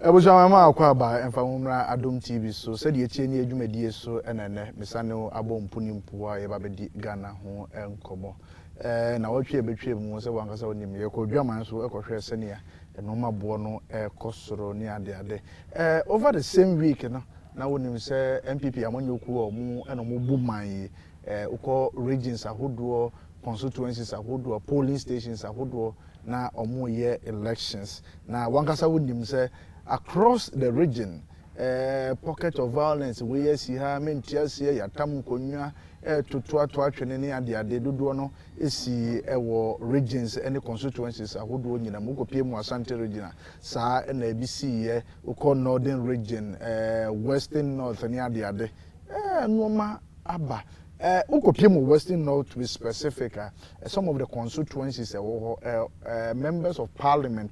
Ebuja ma akwa aba emfa mumra Adom TV so Sedea Etea Nie adwumadie so enene mesane abo mpunimpo a yeba bedi Ghana ho enkomo na wotwe betwe mu se wankasa onim ye ko dwaman so ekohwe senea enoma bo no ekosoro ni ade over the same week no na wonim se NPP amanyoku omu enomo buman uko regions ahodo constituencies ahodo polling stations ahodo na omu ye elections na wankasa wonim se across the region pocket of violence we see ha mentiasie yatam konwa totoato atwene ne ade dodo no esi ewo regions any constituencies ahodo nyina mukopie mu Asante region saa na ebisi ye uko northern region western north ne ade noma aba ukopie mu western north to be specific some of the constituencies members of parliament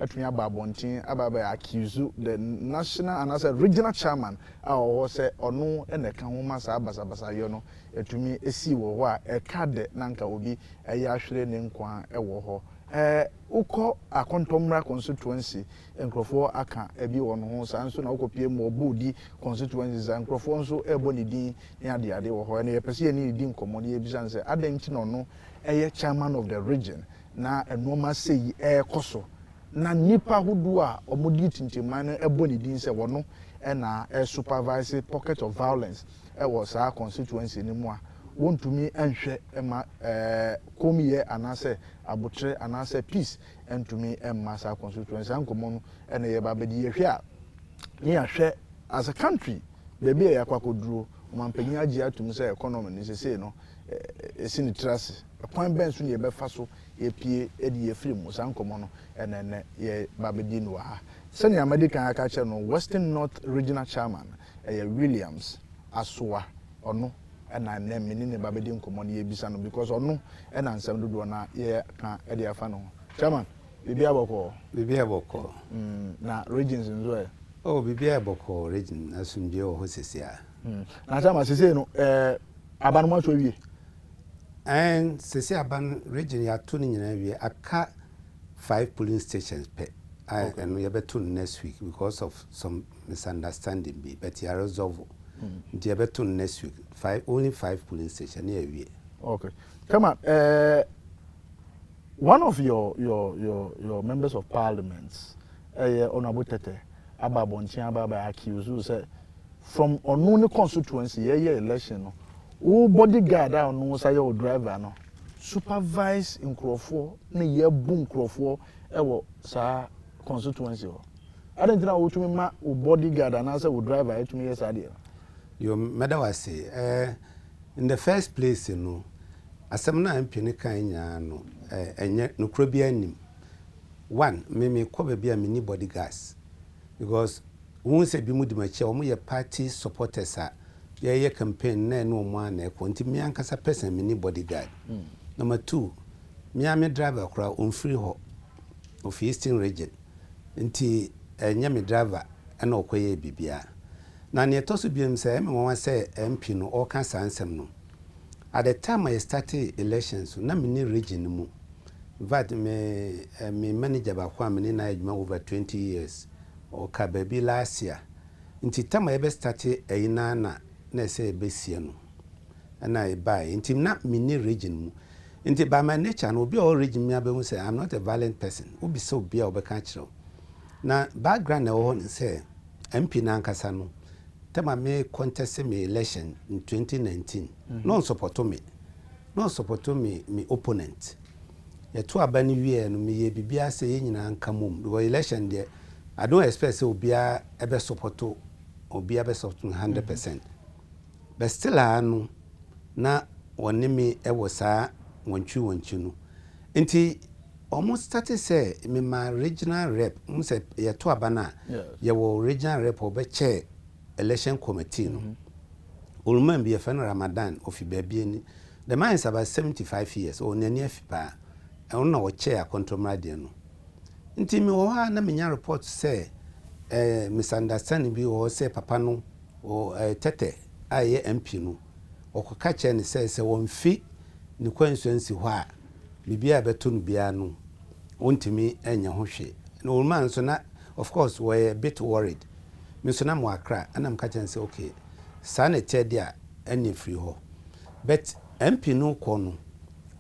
Etunya Babontin ababa accuse the national and as a regional chairman or say onu eneka homa sa abasa yo no etumi esi wo ho a ekade nanka obi eya hwere ne nkwa ewo ho uko akontomra constituency enkrofo aka ebi wono ho sa nso na ukopie mu obudi constituencies enkrofo nso ebo ni din ne ade wo ho na yepese ni din komo ne ebisa nse adanti no no eye chairman of the region na enoma sei koso na nipa hudu a omodi tintiman no ebo ni din se wono na supervise pocket of violence was our constituency ni mu a wontumi enhwe ema komiye anase abutre anase peace entumi emma sa constituency ankomo no na ye ba bedi yehwe a ne yahwe as a country bebi e yakwakoduro mampanyi agi atum se economy ni sese no esi ni trase kwan bensu ni ebe faso epie edi yefiri mu sankomo no enene ye babedi no ha sani amadi kan aka che no Western North Regional Chairman Williams Assuah ono na nemi ni babedi nkomo ni ebisa no because ono na nsam dodo na ye ka edi afa no chairman bibi aboko na regions nzo bibi aboko region asumje o hosisia na chairman sese no abanuma so wie and sese aban region ya to ni nyina wie aka 5 polling stations per and we better next week because of some misunderstanding but you resolve the better next week only 5 polling stations here we okay come on one of your members of parliament honorable Tete Ababontin Ababa accuse you say from unknown constituency election no who bodyguard a no say your driver no supervise nkrofo na ye bu nkrofo ewo sa constituency ho adentina wo tumi ma wo bodyguard na say wo driver etumi yes ade your madam say in the first place no asem na MP ne kan nya no enye nokro bi anim one me ko ba bia me ni bodyguards because won say bi mu di ma che o mo ye party supporters a ye campaign na no mo na ko ntimi ankasa person me ni bodyguard number 2 me driver kura on free ho of Eastern region nti enya me driver na okoye bibia na ne to so biem say me won say MP no all kan sansem no at the time I started elections na me ni region mu vat me manager ba kwa me na adwuma over 20 years o ka baby last year nti time I be started eyina na say besie no na e buy nti na me ni region mu nti by my nature no obi o region me abemu say I'm not a violent person obi so obi a obeka kiro na background na wo say MP na ankasa no tema me contest me election in 2019 no support me me opponent ye to abani wie no me ye bibia say ye nyina anka mum because election there I don't expect say obia ebe support obia be support 100% but still anu na woni me ewo saa wonchu no nti almost started say me my regional rep say ye to abana ye wo regional rep obe chair election committee no ulman be fan Ramadan of baby ni the man is about 75 years o nani afipa e wona wo chair contromrade no nti me wo ha na menya report say misunderstanding bi wo say papa no o Tete aye MP no okoka chair ni say won fi ni constituency ho a bibia beto no bia no ontimi enya ho hwe na ulman so na of course we're a bit worried. Misuna mo Accra and I'm catching say okay. Sana chedia any free ho. But MP no kono.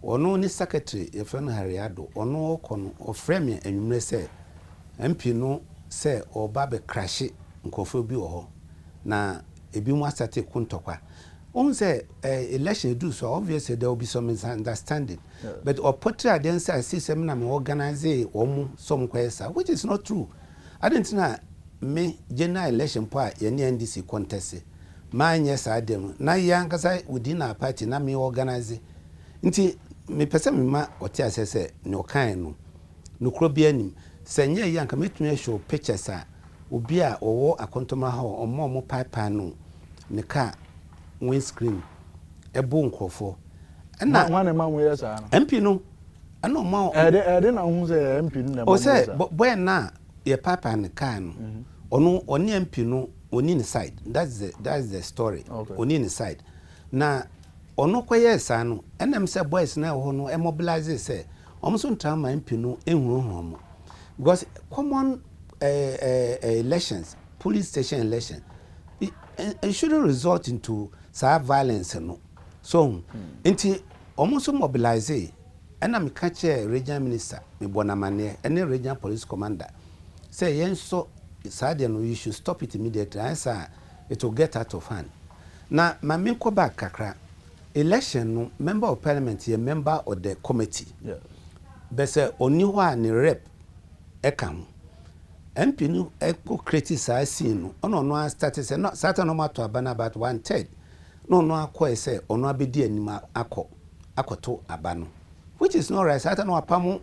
Ono ni secretary ye friend Hariado ono kono o frame enwumre say MP no say oba be crash nkofo bi wo ho na ebi mu asate kuntokwa. On say election do so obviously there will be some misunderstanding. Yeah. But opportunity against I see seminar me organize some kwesa, which is not true. I didn't know me general election pa ye NDC contest. My yes I dem na yankasa within our party na me organize. Nti me pese me ma oti asese no kan no krobia anim. Senye yanka metumi show pictures a obi a owo akontoma ha omo pipe no ne car windscreen ebo nkrofo na wane ma wo yesa no MP no ana ma ede na hu say MP no na o say boy na ye papa ne car no ono oni MP no oni ni side that's the story. Okay. Oni ni side na ono kweyesa no enam say boys na ho no e mobilize say omso ntrama MP no ehuru because common elections, police station election, it shouldn't result into violence. No. So, until almost mobilize, and I'm catch a regional minister, me bonamane, any regional police commander, say, yes, so suddenly you should stop it immediately. Answer, it will get out of hand. Now, my main go back, Kakra, election, no, member of parliament, a member of the committee. Yeah. But say, only one rep, ekam. MP no eko criticize scene no ono no started say no started no matter about 1/3 no akọ say ono abedi anima akoto abano which is not right started no apamo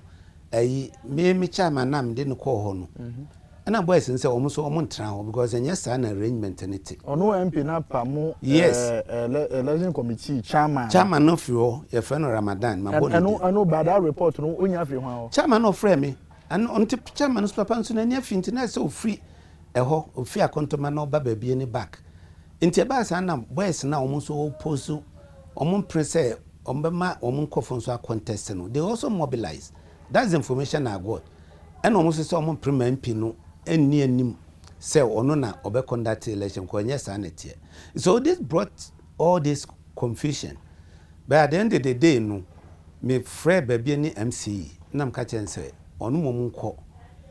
me chairman nam de no call ho no na boys say omo so omo ntra ho because enya sa na arrangement niti ono MP na pamo election committee chairman no fio ye friend Ramadan mabodi ano bad report no onya fi ho chairman no frame me and on tip chairman no papa nso na nya finti na so free eho ofi akontoma na oba babie ni back nti ba sa na boys na omo so posu omo prese ombema omo nkofo nso contest no they also mobilize. That's the information I got and omo so omo premier MP no enni anim say ono na obe conduct election ko nya sanity. So this brought all this confusion, but at the end of the day no me frɛ babie ni MCE na mka chense onu momunko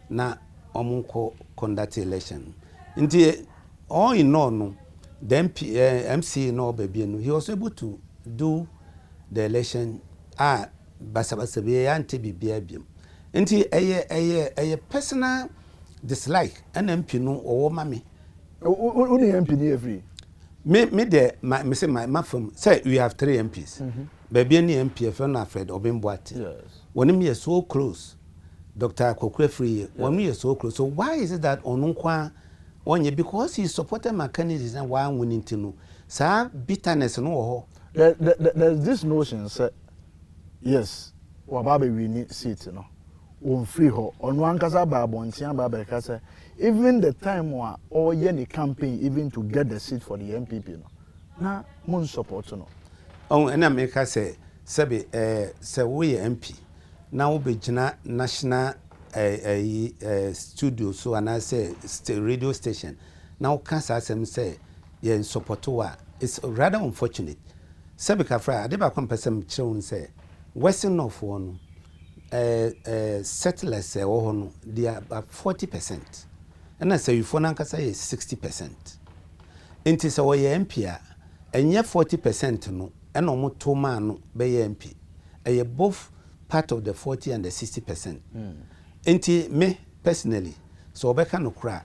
na omunko conduct election. Nti all in all no the MC no baby no he was able to do the election basabasa be ante bibia biem. Nti eye personal dislike and MP no owo mame only MP ni every me there me say my from say we have 3 MPs. Baby ni MP friend Alfred Obimboate. Yes. When me so close Dr. Kokwefri, when we are so close. So why is it that Onunkwa onye because he supported my candidates and why I'm winning to know? Sir, bitterness no. There's this notion, sir. Yes, wababe we need seat, no. On free ho on one kasa babo on tian baba kasa. Even the time wa all any campaign even to get the seat for the NPP, no. Na mun support no. Oh, and I make her say, Sebi, say we MP. Now be national studio so and I say radio station now cancer say yeah support it's rather unfortunate Sebeka Fra adeba compensate children say western of one settlers say no they are about 40% and I say you for nankasa is 60%. It is our MP and yet 40% no and almost 2 man no be MP both part of the 40 and the 60%. Enti me personally, so obeka no kra.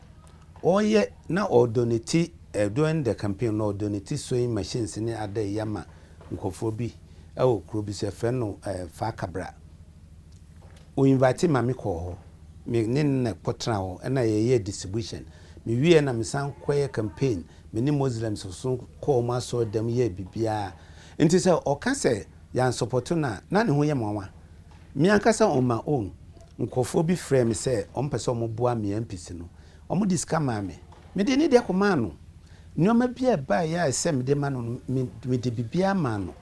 Oye na or donate during the campaign no donate sewing machines ni ade yama nkofo bi kro bi se fe no fa kabra. O invite mami ko ho. Me ne na potra ho na ye distribution. Me wie na me san kwaye campaign. Me ni Muslims so ko ma so dem ye bibia. Enti se o ka se yan support na ne ho ye mwanwa. Me ankasa on my own nkofo bi frame say on person mo boa me MPC no omo diska ma me de ni de akoma no nyoma bia ba ya se me de ma no me de bibia ma no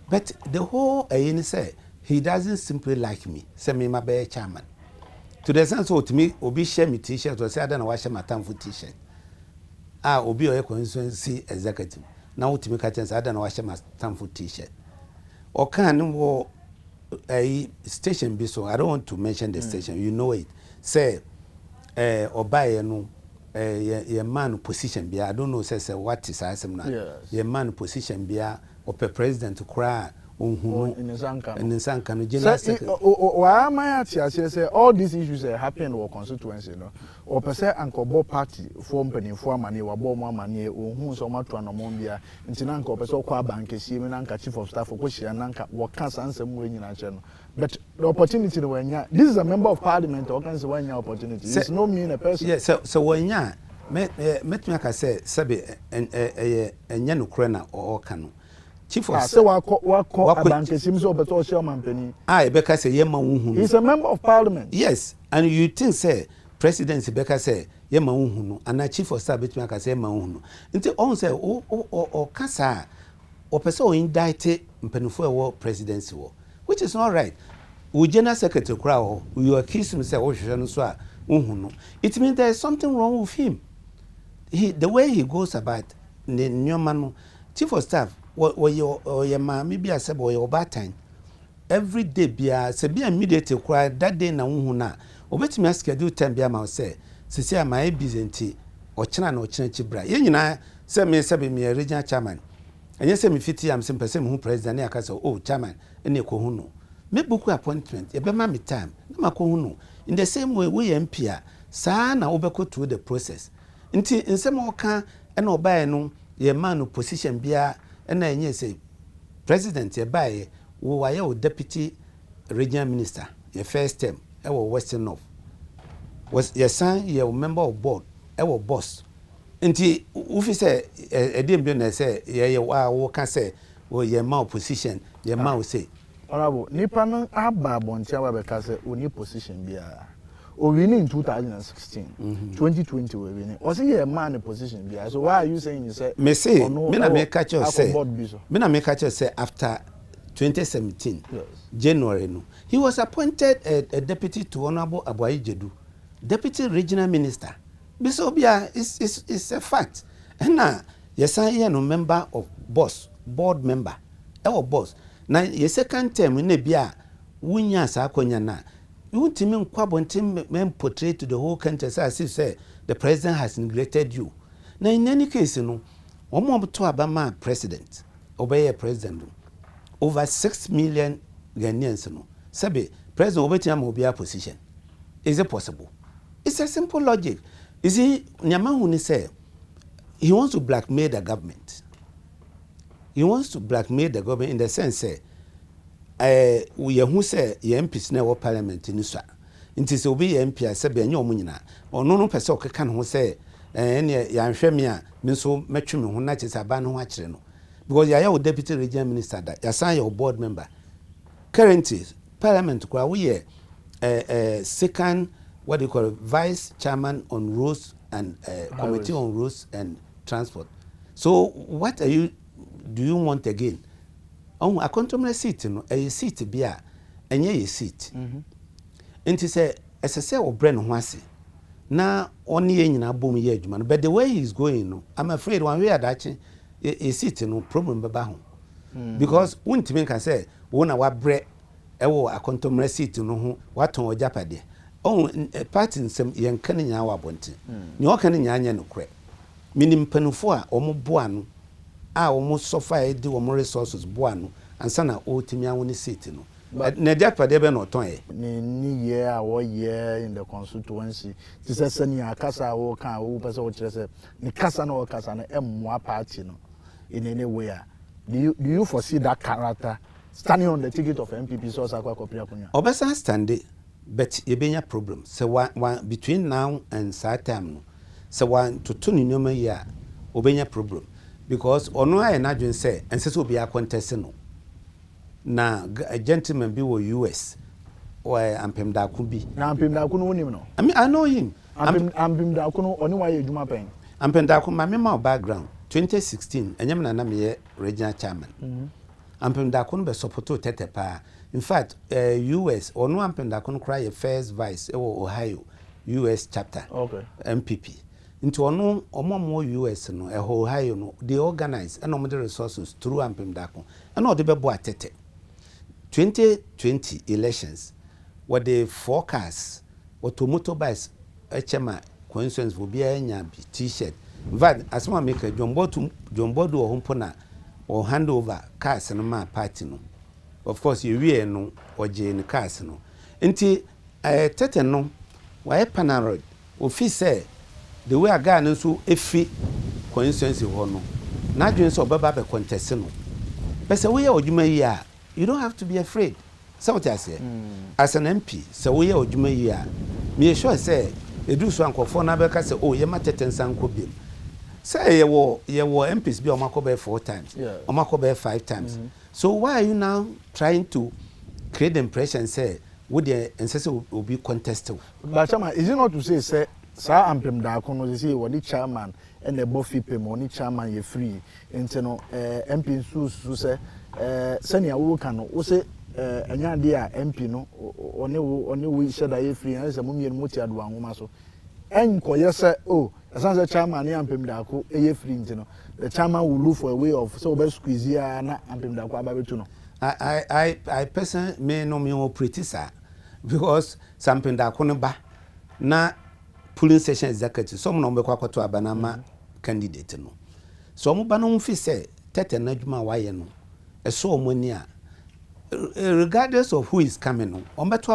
but the whole say he doesn't simply like me say me ma be chairman to the sense of me obi share me t-shirt or say I don't wash my time for t-shirt obi or constituency executive now to me catch I don't wash my time for t-shirt or can wo a station be so I don't want to mention the station you know it say or buy no your man position be I don't know say what is asem na your man position be or president to cry in the Sanka no general secretary why am I say all these issues happen in our constituency no or per se anko party form penny for money or bo more money who so much to anomombia nti na anko per se kwa bank esi me na chief of staff ko hia na nka wo kan sansem we nyina che no but the opportunity no wanya this is a member of parliament or can say wanya opportunity it's no mean a person yes so wanya metumi aka say sabe enya no kura na o kanu chief of say wako abankesim so beto chairman penny Beka say yema unhunu he's a member of parliament yes and you think say presidency Beka say yema unhunu and chief of staff betumi aka say yema unhunu nti on say o kasa o pese o indict mpanufo ewo presidency wo which is not right we general secretary kura ho you accuse him say o hwehwe no so a unhunu it means there is something wrong with him the way he goes about the nyoma chief of staff your mama be as boy or bad time every day bia se bia immediate kura that day na unhu na obetimi schedule time bia ma say sisi am I busy nti o kina na o kina chibra ye nyina se me regional chairman enye se me fiti am se pese me hu president na aka say oh chairman ene ko hu no me book appointment e be ma me time na ma ko hu no in the same way we MP a saa na obeko through the process nti nsem o ka na obae no ye man no position bia na enye say president ye bae wo waye o deputy regional minister your first term e wo Western North was your son your member of board e wo boss nti ufi say edem bi na say ye wo ka say wo ye man opposition ye man wo say honorable nipa no aba bontia wa be ka say oni position bia o win in 2016 2020 we win o say ye man position bia so why are you saying you say me say me na me catch you say me na me catch you say after 2017 yes. January no he was appointed a deputy to Honorable Aboyi Jedu deputy regional minister biso bia is a fact and na yes I am no member of board member our boss na your second term na bia wunya sa akonya na you timi nkwabontim men portray to the whole country as if say the president has neglected you na in any case no omo to abama president obey president over 6 million Ghanaians no sabe president obetia ma obi position is it possible it's a simple logic is he nyama hu ni say he wants to blackmail the government in the sense say we who say MPs na wo parliament ni so nti se obi MP a se be anya omu nyina ono no pese okeka no say ene ya nhwe me a me so metwe me ho na chese ba no ho akire no because ya deputy regional minister that ya san your board member currently parliament kwa we second what do you call it, vice chairman on roads and committee on roads and transport so what do you want again a contemporary seat no a seat bia enye a seat enti say esese obre no ho ase na oni ye nyina bom ye adwuma no but the way he is going no I'm afraid one way adachi a seat no problem beba ho because untimi can say wona wabre ewo a contemporary seat no ho waton ojapade party nsem ye nka ne nya wa bonte ne o kan nya anya no kure minim panufo a omoboa no omo sofa e di omo resources boa no ansa na o timi awo ne seat no na dia pade be no ton e ni ye a wo ye in the constituency ti se sani akasa wo kan wo pese wo kire se ni kasa na wo kasa na emmoa party no in any way do you foresee that character standing on the ticket of NPP so sakwa kopia kunya obesa stand but you benya problem so one between now and that time no so one to tune nyoma ya obenya problem because ono aye na dwen say ense so be a contest no na a gentleman be wo US or ampem da ku bi na ampem da ku no wonim no I know him ampem da ku no oni wa ye adwuma pen ampem da ku ma me ma background 2016 enyem na me regional chairman ampem da ku no be support tetepa In fact, US or no ampenda kon cry a first vice Ohio US chapter. Okay. NPP. Into ono omo US no Ohio no they organize and the resources through ampendakon. And all the bebo atete. 2020 elections what the forecast what to motorbikes HMA constituency will be a t-shirt. But as one make a John Bodu or Humpona or hand over cars and ma party no. Of course you wear no or Jane cars no. Inti tete no why Panaroid ofi say the way a guy no so efi constituency ho no. Na dwen so baba be contest no. Pese we odwuma yi a you don't have to be afraid. So what I say as an MP so we odwuma yi a me sure say edu so ankofo na be ka say oh ye matete nko bi. Say ye wo MPs be omakobe 4 times. Omakobe 5 times. So why are you now trying to create the impression say would the ancestor will be contested? But Chama, is it not to say Sir Ampem Dakono say what the chairman and the Buffy money chairman ye free into no MP so say senior worker no say enya dia MP no one we share that ye free and say mummy muti adwa nwoma so enko ye say oh as chairman and Ampem Dako ye free into no the chairman will look for a way of so be squeeze ya na Ampem Dako ababetu no. I personally may no me operate because something that couldn't ba na polling station executive some no be kwakoto abanama candidate no so mo ba no mfi say tete na dwuma waye no eso omoni a regardless of who is coming no ombeto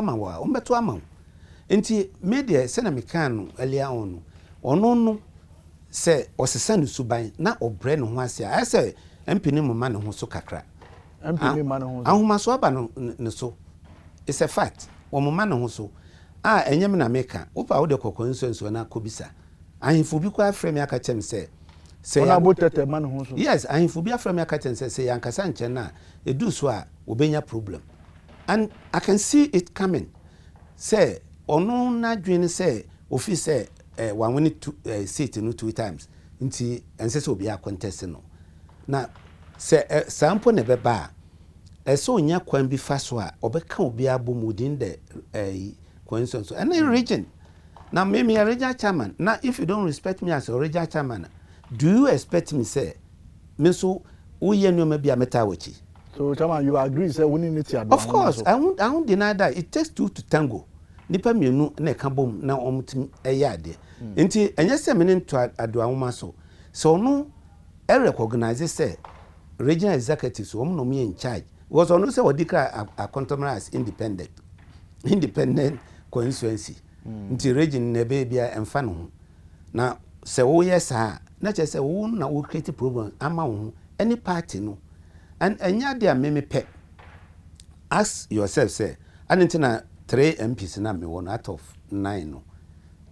ama nti media se na mekan no earlier on ono no se osesa no suban na obre no ho ase a say mpini mo ma no ho so kakra mpini ma no ho ahoma so aba no ne so it's a fact wo ma no ho so enyem na meka opa wo de Constituency na kobisa ahimfo bi kwa frame aka chem say ona botete ma no ho so yes ahimfo bi frame aka chem say yankasa nche na edu so a obenya problem and I can see it coming say ono na dwen say office say one win seat no 2 times nti ense say obi a contest no na say sample ne beba so nya kwan bi fa so a obeka obi abomudin de Constituency and a region. Now maybe a regional chairman. Now if you don't respect me as a regional chairman, do you expect me say me so we maybe a metawachi? So chairman, you agree say we need to of course, I won't deny that. It takes 2 to tango. Nipa mienu na kabom na omutim eyade. Nti enye se me nto adoanwoma so no recognize say regional executives wo no me in charge. Was ono say odika accountable as independent Constituency nti region ne bebia emfa no ho na se wo yes ha na che se wo na wo create problem ama wo any party no and enya dia me pe ask yourself say anentina 3 MPs na me one out of 9 no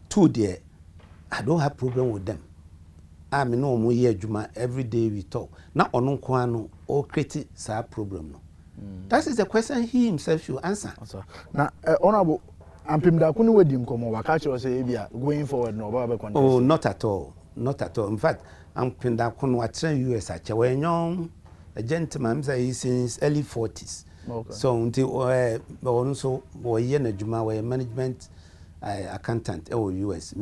2 there I don't have problem with them me no mo ye adwuma every day we talk na ono nko ano o create sa problem no. That is the question he himself should answer. Now, honorable Ampem Dako no wedi nkomo waka che say bia going forward no ba be contest. Oh, not at all. In fact, Ampem Dako no atre US a che wenyon a gentleman say since early 40s. Okay. So until also we na juma we management accountant US.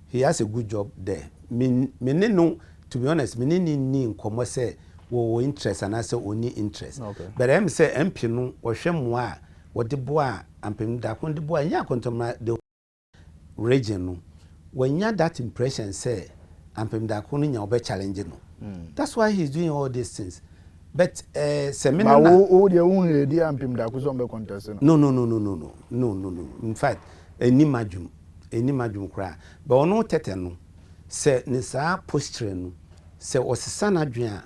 He has a good job there. Me no, to be honest, me ni nkomo say wo interest and say only interest. Okay. But I'm say MP no wo hwem a wo de boa Ampem Dako de boa nya kontomra the region no. When you that impression say Ampem Dako no nya obe challenge no. That's why he's doing all these things. But seminar wo de won ready Ampem Dako so be contest no. No. In fact, eni majum kra. But ono tete no say ni sa posture no say osesa na dwan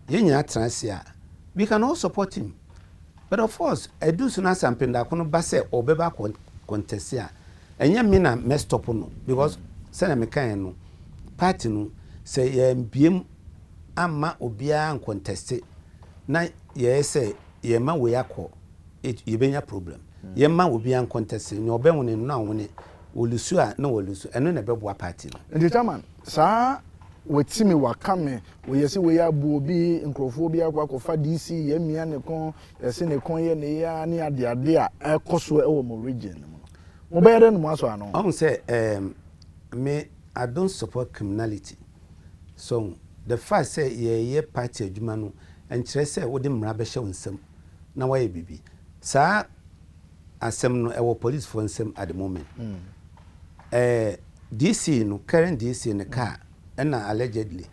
yenya transia we can all support him, but of course edu suna Ampem Dako no ba say obeba contest a enya me na me stop no because say na me kan no party no say biem ama obia contest na ye say ye ma we akọ ye benya problem ye ma obia contest ni obenwone no awone wolusu a na wolusu eno na beboa party no. The chairman sa wetimi wakame we yesi we ya bu obi nkrofo bi akwa kofa DC ye mia ne kon yesi ne kon ye ne ya ne ade a ekoso e wo mo region mo be yede no mo aso ano I say I don't support criminality. So the fact say ye party adwuma no enkyere say wo de mra be hye wonsam na waye bibi sa asem no e wo police for nsam at the moment. DC no current DC ne car and allegedly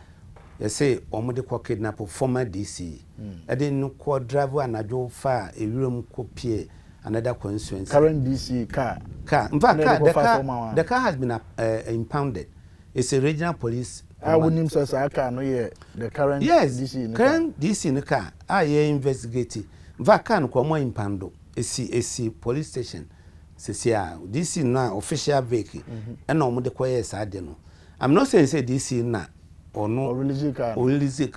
they say omode kwa kidnap former DC they no kwa driver anajo fa ewuram kopie another constituency current DC car in fact the car has been impounded. It's a regional police. I wouldn't say car no yeah the current DC in current DC in the car investigating in fact can come impoundo a police station this is now official vehicle and no the quiet side no. I'm not saying say this is na or no or release car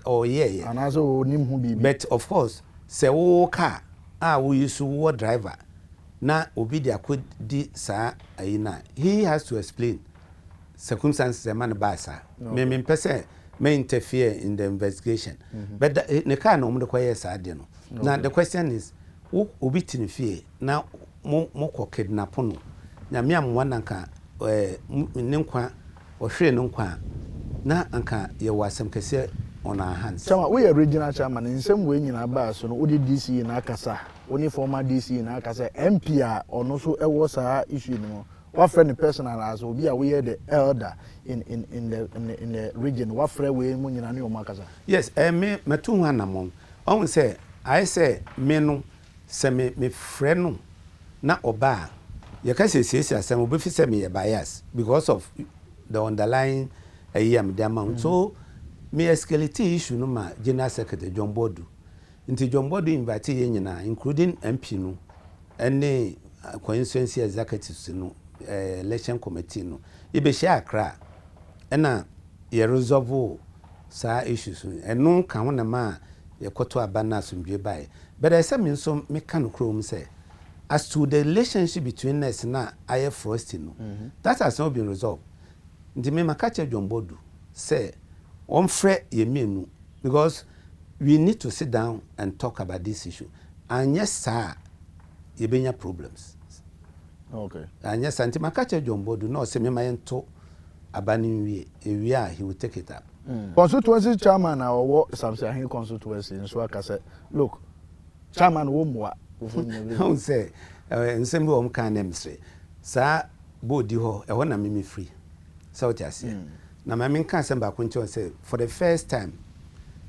or yeah and also nim who be but of course say wo car we use wo driver na obi dia could di sa ayina he has to explain circumstances the man ba sa me person may interfere in the investigation but the car no the quiet side no. Now the question is who obi tinfie na mo ko kidnap no na me am wananka ninkwa o hwe no nkwa na anka ye wasem kese on our hands. Chama we regional chairman nsem we nyina ba so no odi DC na akasa oni former DC na akasa MP a ono so e wo saa issue no wa friend personal as obi a we the elder in the region wa friend we mu nyina ne o makasa. Yes, me metu ho anamon on say I say me no se me friend no na oba ye ka say asem obi fi say me bias because of the underlying the amount. So me escalate issue no ma General Secretary John Bodu. Nti John Bodu invite ye nyina including MP no ene Constituency executives no election committee no e be share Accra ena ye resolve sa issues eno ka ho na ma ye koto abana asomdwe bai. But I say me so me kan krom say as to the relationship between us na aye frosting no that has not been resolved. Nti me makache John Bodu say on fre ye menu because we need to sit down and talk about this issue. And yes sir ye benya problems. Okay. And yes anti makache John Bodu no say me mayento abani we he will take it up. Constituency chairman na owo Samsahin constituency nso aka say look chairman wo moa who say nsem wo kan na msre sa bodi ho e ho na me free. So what you say na ma men kan samba kwenche say for the first time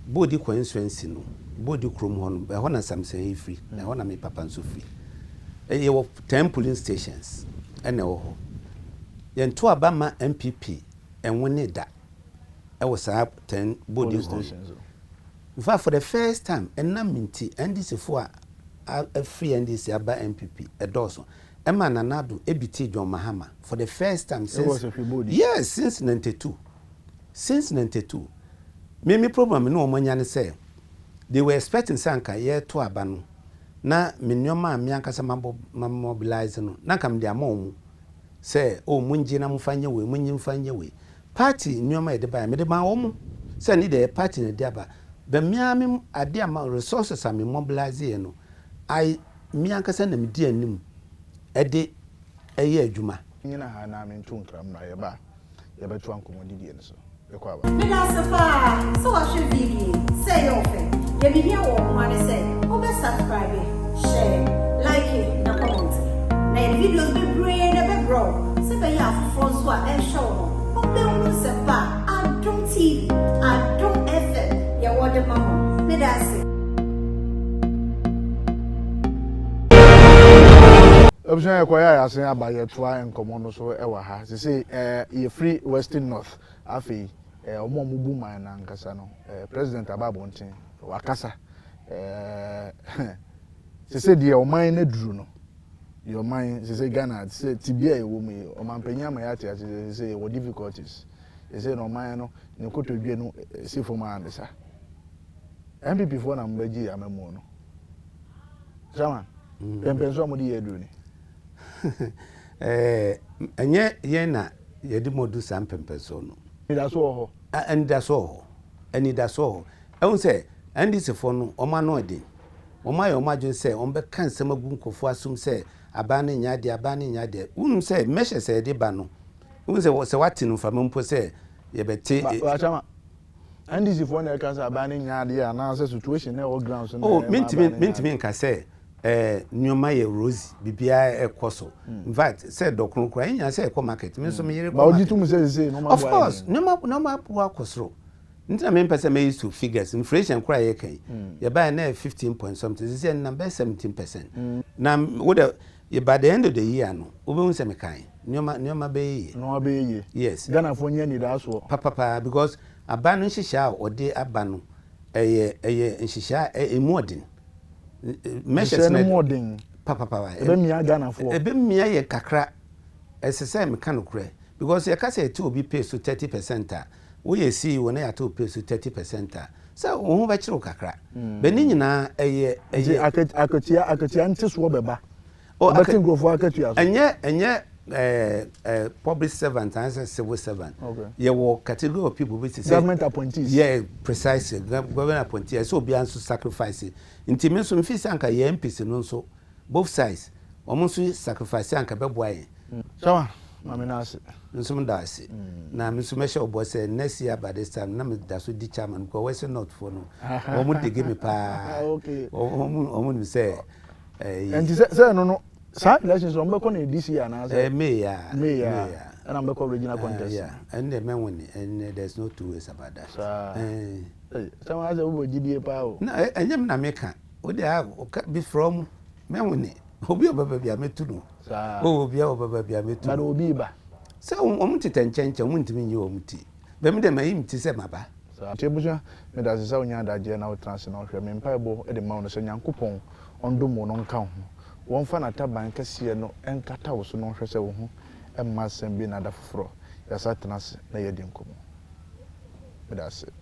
body constituency no body krom ho no e ho na Samsahin free e ho na me papa nso free e wo 10 polling stations e na wo ho ye nto abama NPP enwone da e wo sa 10 body stations in fact for the first time enna minti NDC for a free NDC aba NPP e doso Emma Nanado ebiti John Mahama for the first time since yes since 92 me problem no omanya ne say they were expecting sanka year to abano na mennyoma me ankasa mobilize no na kam dia mamu say o munji na mfanye we munyi mfanye we party nyoma e de ba me de ma wo mu say ni the party ne dia ba be me am ade ama resources am mobilize no I me ankasa na me di anim ede eye adwuma nyina ha na me ntu nkram na ye ba ye betu ankomodi die so ye kwa ba me da safa so wa hwe video say your friend ye be here wo ma ne say o be subscribe share like it na comment na videos be brain na be grow se be ya fofo so a show no o be unu se pa Adom TV Adom FM ye wo de mama me da say option e kwaya ya sen abaye toa enkomo no so e wa ha say ye free Western North afi omo mubu man na nkasa no president ababontin wakasa say the oman na duru no your mind say Ghana say tibia e wo mu o man panya ma ya tia say what difficulties say no man no ne kotodwe no say for man sa MPP for na mbaji amemu no Jama pempenso mo di eduru ni enye ye na ye di modu sam pempenso no ida so ho and that's all. And that's all. I won't say, and this is for no, or man, no, I did. Or my imagine say, on the cancer Magunko for assume say, abandoning yadi, wouldn't say, measure say, de bano. Wouldn't say, what's a watching from Mumpo say, ye bet. And this is one that can abandoning yadi and answer situation or grounds. Oh, meant to me, can say. New Maya Rose, BBI a coso. In fact, said Doctor Crying, I say, come market. Of course, no more walk was through. Inter person may use to figures, inflation cry a kay. You buy a 15 point something, this is number 17%. Now, what you by the end of the year, no, Ubun Semikai, Numa Bay, no Bay, yes, Ghana for Yenny, that's what Papa, because a ban in Shisha or de Abano, a Shisha, a modern. Measures more ding, Papa. A Ghana for a bimia kakra as the same mechanical because your case 2 be paid to 30%. We see when I 2 pays to 30%. So, who bet you kakra? Benina I could antis wobeba. Oh, I can go for a and yet, public servant as a civil servant. Okay. You walk category of people which is government appointees. Yeah, precisely. Government appointees. So be answer sacrifice. Intimation fees anka ye MPs no so both sides. Almost sacrifice anka beboy. So, mama na se. Nso mda se. Na me so measure boy say next year by this time na me da so di chairman because we say not for no. Omo dey give me pa. Okay. Omo say and say no. Sir, elections on Bacon this year now. May and I'm Bacon regional contest. Yeah, and the men win, and there's no 2 ways about that. Some other over GDA power. No, and you're not making. Would they have be from Menwini? Who be a baby I met to know. Oh, be over baby I met to know. Be back. So, want it and change and win to me your muti. But me, my aim to say my ba. So, Tibuja, me does the Sonia that general transnational empire at the Mount Sanyan coupon on Dumo non count. One fan at a bank no and cut out so non shall who and must be another fro. Yes, I trans na yedim komo. That's it.